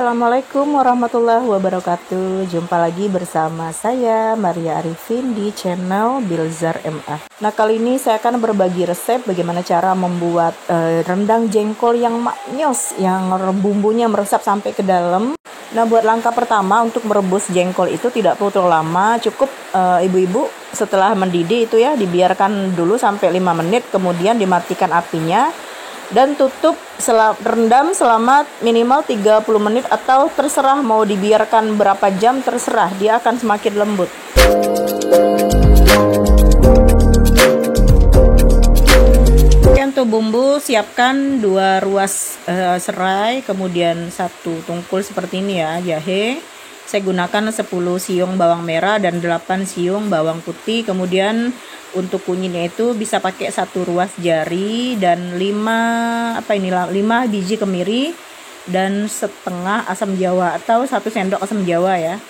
Assalamualaikum warahmatullahi wabarakatuh. Jumpa lagi bersama saya Maria Arifin di channel Bilzar MA. Nah, kali ini saya akan berbagi resep bagaimana cara membuat rendang jengkol yang maknyos, yang bumbunya meresap sampai ke dalam. Nah, buat langkah pertama untuk merebus jengkol itu tidak perlu terlalu lama, cukup ibu-ibu setelah mendidih itu ya dibiarkan dulu sampai 5 menit, kemudian dimatikan apinya dan tutup rendam selama minimal 30 menit atau terserah mau dibiarkan berapa jam, terserah, dia akan semakin lembut. Untuk bumbu siapkan 2 ruas serai, kemudian 1 tungkul seperti ini ya, jahe. Saya gunakan 10 siung bawang merah dan 8 siung bawang putih. Kemudian untuk kunyitnya itu bisa pakai 1 ruas jari dan 5 biji kemiri dan setengah asam jawa atau 1 sendok asam jawa ya.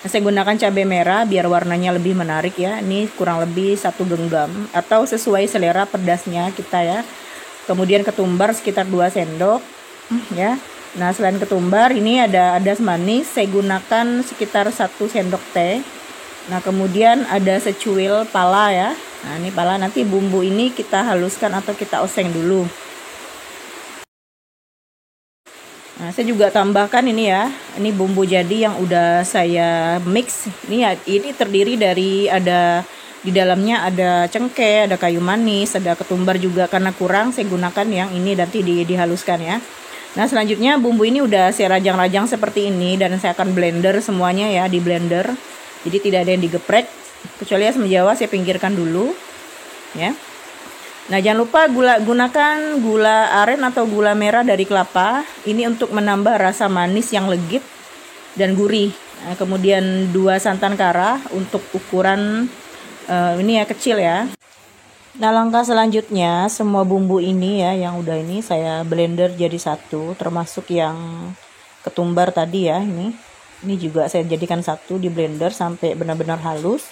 Nah, saya gunakan cabai merah biar warnanya lebih menarik ya. Ini kurang lebih 1 genggam atau sesuai selera pedasnya kita ya. Kemudian ketumbar sekitar 2 sendok ya. Nah, selain ketumbar ini ada manis, saya gunakan sekitar 1 sendok teh. Nah, kemudian ada secuil pala ya. Nah, ini pala, nanti bumbu ini kita haluskan atau kita oseng dulu. Nah, saya juga tambahkan ini ya. Ini bumbu jadi yang udah saya mix. Ini ya, ini terdiri dari di dalamnya ada cengkeh, ada kayu manis, ada ketumbar juga. Karena kurang saya gunakan yang ini nanti dihaluskan ya. Nah, selanjutnya bumbu ini udah saya rajang-rajang seperti ini dan saya akan blender semuanya ya, di blender. Jadi tidak ada yang digeprek, kecuali asam jawa saya pinggirkan dulu ya. Nah, jangan lupa gunakan gula aren atau gula merah dari kelapa. Ini untuk menambah rasa manis yang legit dan gurih. Nah, kemudian 2 santan kara untuk ukuran ini ya, kecil ya. Nah, langkah selanjutnya semua bumbu ini ya yang udah ini saya blender jadi satu, termasuk yang ketumbar tadi ya, ini juga saya jadikan satu di blender sampai benar-benar halus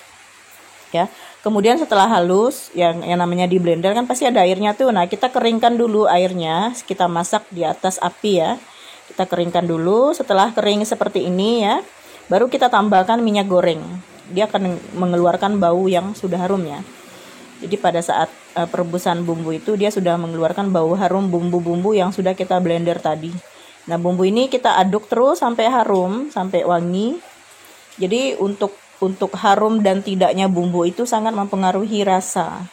ya. Kemudian setelah halus, yang namanya di blender kan pasti ada airnya tuh. Nah, kita keringkan dulu airnya, kita masak di atas api ya. Kita keringkan dulu, setelah kering seperti ini ya, baru kita tambahkan minyak goreng. Dia akan mengeluarkan bau yang sudah harum ya. Jadi pada saat perebusan bumbu itu dia sudah mengeluarkan bau harum bumbu-bumbu yang sudah kita blender tadi. Nah, bumbu ini kita aduk terus sampai harum, sampai wangi. Jadi untuk harum dan tidaknya bumbu itu sangat mempengaruhi rasa.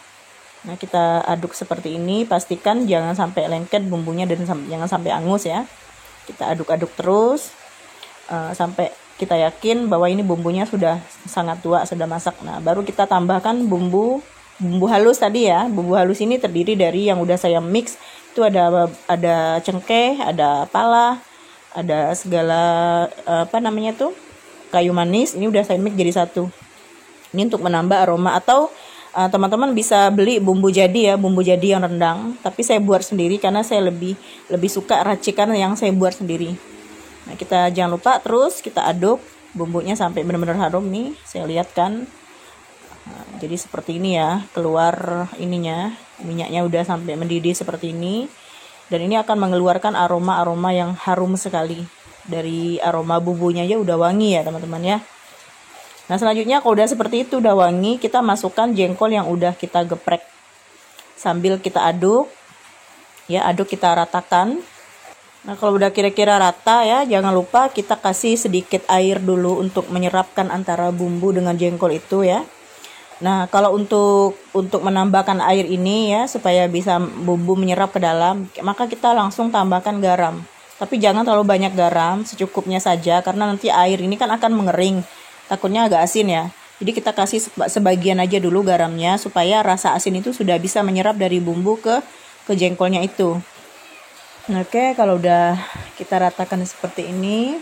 Nah, kita aduk seperti ini, pastikan jangan sampai lengket bumbunya dan jangan sampai angus ya. Kita aduk-aduk terus sampai kita yakin bahwa ini bumbunya sudah sangat tua, sudah masak. Nah, baru kita tambahkan bumbu halus tadi ya. Bumbu halus ini terdiri dari yang udah saya mix. Itu ada cengkeh, ada pala, ada segala kayu manis. Ini udah saya mix jadi satu. Ini untuk menambah aroma, atau teman-teman bisa beli bumbu jadi ya, bumbu jadi yang rendang. Tapi saya buat sendiri karena saya lebih suka racikan yang saya buat sendiri. Nah, kita jangan lupa terus kita aduk bumbunya sampai benar-benar harum nih. Saya lihat kan. Nah, jadi seperti ini ya, keluar ininya, minyaknya udah sampai mendidih seperti ini. Dan ini akan mengeluarkan aroma-aroma yang harum sekali. Dari aroma bumbunya aja udah wangi ya teman-teman ya. Nah, selanjutnya kalau udah seperti itu, udah wangi, kita masukkan jengkol yang udah kita geprek. Sambil kita aduk ya, kita ratakan. Nah, kalau udah kira-kira rata ya, jangan lupa kita kasih sedikit air dulu untuk menyerapkan antara bumbu dengan jengkol itu ya. Nah, kalau untuk menambahkan air ini ya, supaya bisa bumbu menyerap ke dalam, maka kita langsung tambahkan garam. Tapi jangan terlalu banyak garam, secukupnya saja, karena nanti air ini kan akan mengering. Takutnya agak asin ya. Jadi kita kasih sebagian aja dulu garamnya, supaya rasa asin itu sudah bisa menyerap dari bumbu ke jengkolnya itu. Oke, kalau udah kita ratakan seperti ini,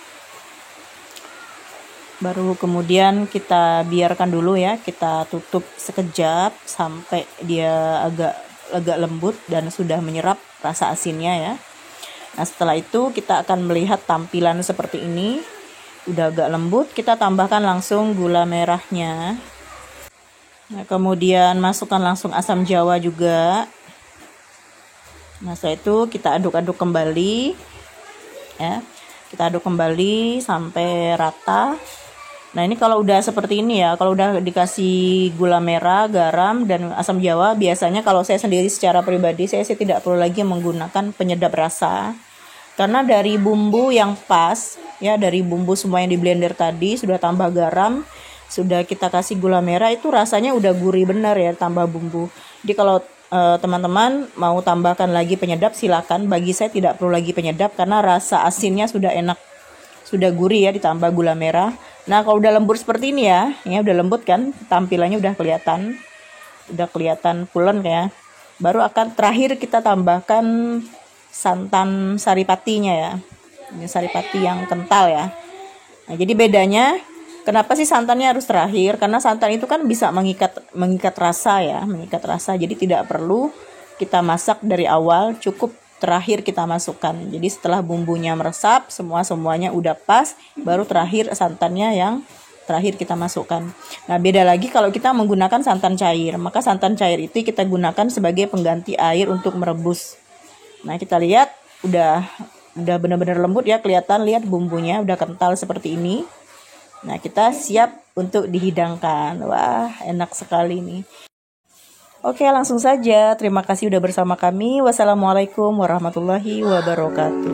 baru kemudian kita biarkan dulu ya, kita tutup sekejap sampai dia agak lembut dan sudah menyerap rasa asinnya ya. Nah, setelah itu kita akan melihat tampilan seperti ini, udah agak lembut. Kita tambahkan langsung gula merahnya. Nah, kemudian masukkan langsung asam jawa juga. Nah, setelah itu kita aduk-aduk kembali ya. Kita aduk kembali sampai rata. Nah ini kalau udah seperti ini ya, kalau udah dikasih gula merah, garam, dan asam jawa, biasanya kalau saya sendiri secara pribadi, saya sih tidak perlu lagi menggunakan penyedap rasa. Karena dari bumbu yang pas, ya dari bumbu semua yang di blender tadi, sudah tambah garam, sudah kita kasih gula merah, itu rasanya udah gurih bener ya, tambah bumbu. Jadi kalau teman-teman mau tambahkan lagi penyedap, silakan. Bagi saya tidak perlu lagi penyedap, karena rasa asinnya sudah enak, sudah gurih ya, ditambah gula merah. Nah kalau udah lembut seperti ini ya udah lembut kan, tampilannya udah kelihatan pulen ya. Baru akan terakhir kita tambahkan santan saripatinya ya. Ini saripati yang kental ya. Nah jadi bedanya, kenapa sih santannya harus terakhir? Karena santan itu kan bisa mengikat rasa ya, mengikat rasa. Jadi tidak perlu kita masak dari awal, cukup terakhir kita masukkan. Jadi setelah bumbunya meresap, semuanya udah pas, baru terakhir santannya yang terakhir kita masukkan. Nah beda lagi kalau kita menggunakan santan cair, maka santan cair itu kita gunakan sebagai pengganti air untuk merebus. Nah kita lihat udah benar-benar lembut ya, kelihatan, lihat bumbunya udah kental seperti ini. Nah kita siap untuk dihidangkan. Wah enak sekali nih. Oke, langsung saja. Terima kasih udah bersama kami. Wassalamualaikum warahmatullahi wabarakatuh.